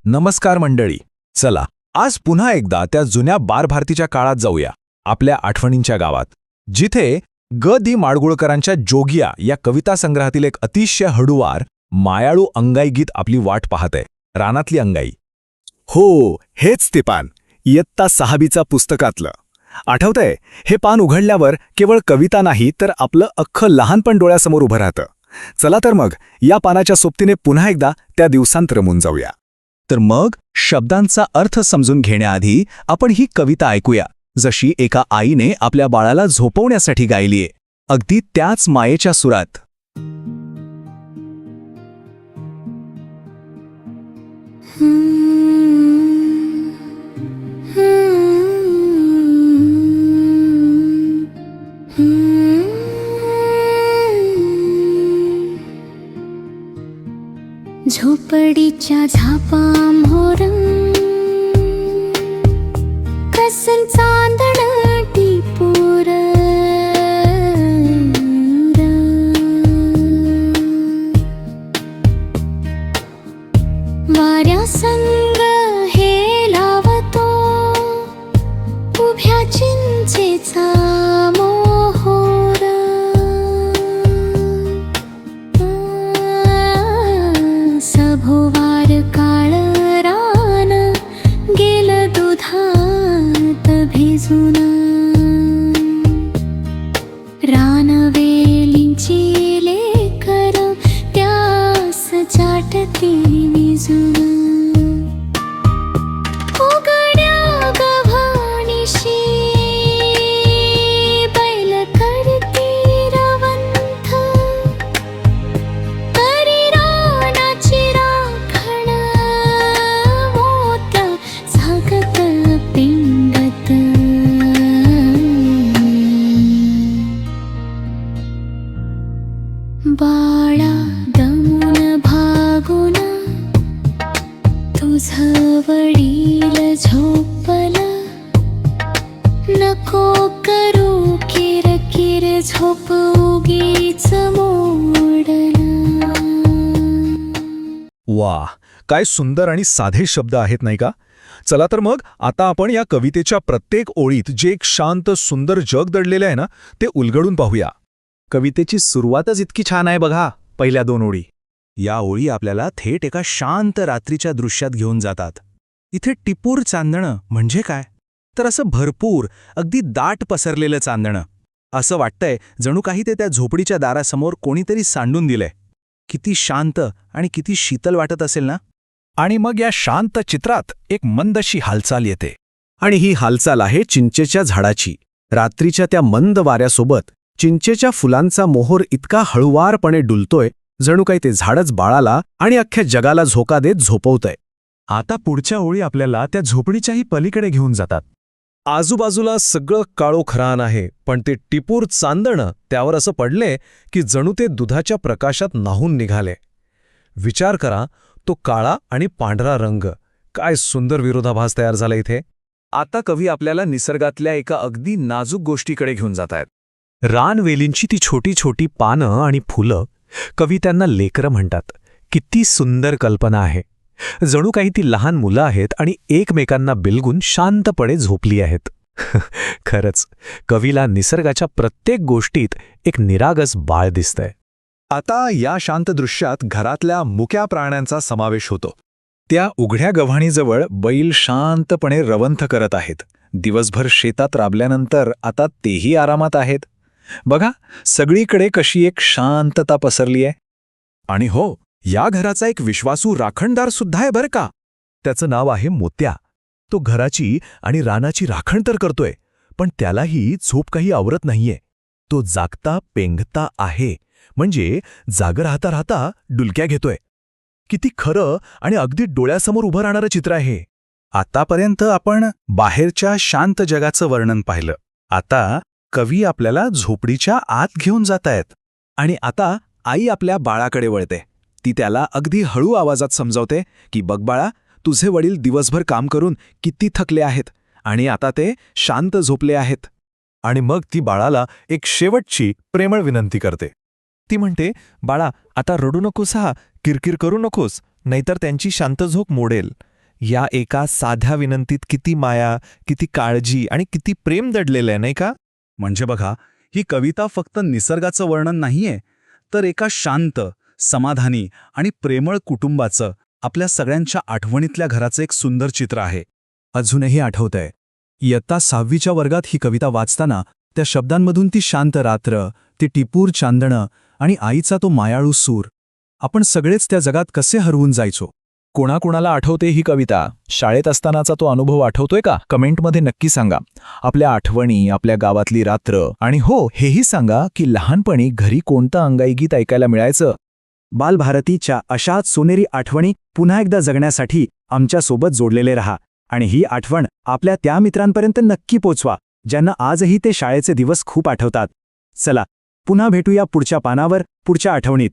नमस्कार मंडळी. चला आज पुन्हा एकदा त्या जुन्या बार भारतीच्या काळात जाऊया, आपल्या आठवणींच्या गावात, जिथे ग दी माडगुळकरांच्या जोगिया या कविता संग्रहातील एक अतिशय हळूवार मायाळू अंगाई गीत आपली वाट पाहतंय. रानातली अंगाई. हो, हेच ते पान, इयत्ता 6वीचा पुस्तकातलं. आठवतंय, हे पान उघडल्यावर केवळ कविता नाही तर आपलं अख्खं लहानपण डोळ्यासमोर उभं राहतं. चला तर मग या पानाच्या सोबतीने पुन्हा एकदा त्या दिवसांत रमून जाऊया. तर मग शब्दांचा अर्थ समजून घेण्याआधी आपण ही कविता ऐकूया, जशी एका आईने आपल्या बाळाला झोपवण्यासाठी गायलीये, अगदी त्याच मायेच्या सुरात. झोपडीच्या झापांभोर कसन चांदण टिपूर वाऱ्या संग हे लावतो उभ्या चिंचेचा सभोवार काळ रान गेलं दुधात भिजून, रानवेलींची लेकर त्यास चाटती विजून. उघड्या गव्हाणीशी बैल करती रवंथ, करी रानाची राखण मोत्या झाकत पिंगत. बाळा दमून भागून तुझं वडील झोपलं, नको करू किरकिर झोप उगीच मोडलं. वा, काय सुंदर आणि साधे शब्द आहेत नाही का? चला तर मग आता आपण या कवितेच्या प्रत्येक ओळीत जे एक शांत सुंदर जग दडलेलं आहे ना, ते उलगडून पाहूया. कवितेची सुरुवातच इतकी छान आहे बघा. पहिल्या 2 ओळी, या ओळी आपल्याला थेट एका शांत रात्रीच्या दृश्यात घेऊन जातात. इथे टिपूर चांदणं म्हणजे काय? तर असं भरपूर, अगदी दाट पसरलेलं चांदणं. असं वाटतंय जणू काही ते त्या झोपडीच्या दारासमोर कोणीतरी सांडून दिलंय. किती शांत आणि किती शीतल वाटत असेल ना? आणि मग या शांत चित्रात एक मंदशी हालचाल येते. आणि ही हालचाल आहे चिंचेच्या झाडाची. रात्रीच्या त्या मंद वाऱ्यासोबत चिंचेच्या फुलांचा मोहोर इतका हळुवारपणे डुलतोय, जणू काही ते झाडच बाळाला आणि अख्ख्या जगाला झोका देत झोपवतंय. आता पुढच्या ओळी आपल्याला त्या झोपडीच्याही पलीकडे घेऊन जातात. आजूबाजूला सगळं काळोखरान आहे, पण ते टिपूर चांदणं त्यावर असं पडले की जणू ते दुधाच्या प्रकाशात न्हाऊन निघाले. विचार करा, तो काळा आणि पांढरा रंग, काय सुंदर विरोधाभास तयार झाला इथे. आता कवी आपल्याला निसर्गातल्या एका अगदी नाजूक गोष्टीकडे घेऊन जात आहेत. रानवेलींची ती छोटी छोटी पानं आणि फुलं, कवी त्यांना लेकरं म्हणतात. किती सुंदर कल्पना आहे. जणू काही ती लहान मुलं आहेत आणि एकमेकांना बिलगून शांतपणे झोपली आहेत. खरंच कवीला निसर्गाच्या प्रत्येक गोष्टीत एक निरागस बाळ दिसतंय. आता या शांत दृश्यात घरातल्या मुक्या प्राण्यांचा समावेश होतो. त्या उघड्या गव्हाणीजवळ बैल शांतपणे रवंथ करत आहेत. दिवसभर शेतात राबल्यानंतर आता तेही आरामात आहेत. बघा, सगळीकडे कशी एक शांतता पसरली आहे. आणि हो, या घराचा एक विश्वासू राखणदार सुद्धा आहे बरं का. त्याचं नाव आहे मोत्या. तो घराची आणि रानाची राखण तर करतोय, पण त्यालाही झोप काही आवरत नाहीये. तो जागता पेंगता आहे, म्हणजे जागं राहता राहता डुलक्या घेतोय. किती खरं आणि अगदी डोळ्यासमोर उभं राहणारं चित्र आहे. आतापर्यंत आपण बाहेरच्या शांत जगाचं वर्णन पाहिलं. आता कवी आपल्याला झोपडीच्या आत घेऊन जात आहेत. आणि आता आई आपल्या बाळाकडे वळते. ती त्याला अगदी हळू आवाजात समजावते की बघ बाळा, तुझे वडील दिवसभर काम करून किती थकले आहेत आणि आता ते शांत झोपले आहेत. आणि मग ती बाळाला एक शेवटची प्रेमळ विनंती करते. ती म्हणते, बाळा, आता रडू नकोस, किरकिर करू नकोस, नाहीतर त्यांची शांत झोप मोडेल. या एका साध्या विनंतीत किती माया, किती काळजी आणि किती प्रेम दडलेलं आहे, नाही का? म्हणजे बघा, ही कविता फक्त निसर्गाचं वर्णन नाहीये, तर एका शांत, समाधानी आणि प्रेमळ कुटुंबाचं, आपल्या सगळ्यांच्या आठवणीतल्या घराचं एक सुंदर चित्र आहे. अजूनही आठवतंय इयत्ता 6वीच्या वर्गात ही कविता वाचताना त्या शब्दांमधून ती शांत रात्र, ती टिपूर चांदणं आणि आईचा तो मायाळू सूर, आपण सगळेच त्या जगात कसे हरवून जायचो. कोणाकोणाला आठवते ही कविता? शाळेत असतानाचा तो अनुभव आठवतोय का? कमेंटमध्ये नक्की सांगा. आपल्या आठवणी, आपल्या गावातली रात्र, आणि हो, हेही सांगा की लहानपणी घरी कोणतं अंगाई गीत ऐकायला मिळायचं. बालभारतीच्या अशाच सोनेरी आठवणी पुन्हा एकदा जगण्यासाठी आमच्यासोबत जोडलेले रहा आणि ही आठवण आपल्या त्या मित्रांपर्यंत नक्की पोचवा ज्यांना आजही ते शाळेचे दिवस खूप आठवतात. चला, पुन्हा भेटूया पुढच्या पानावर, पुढच्या आठवणीत.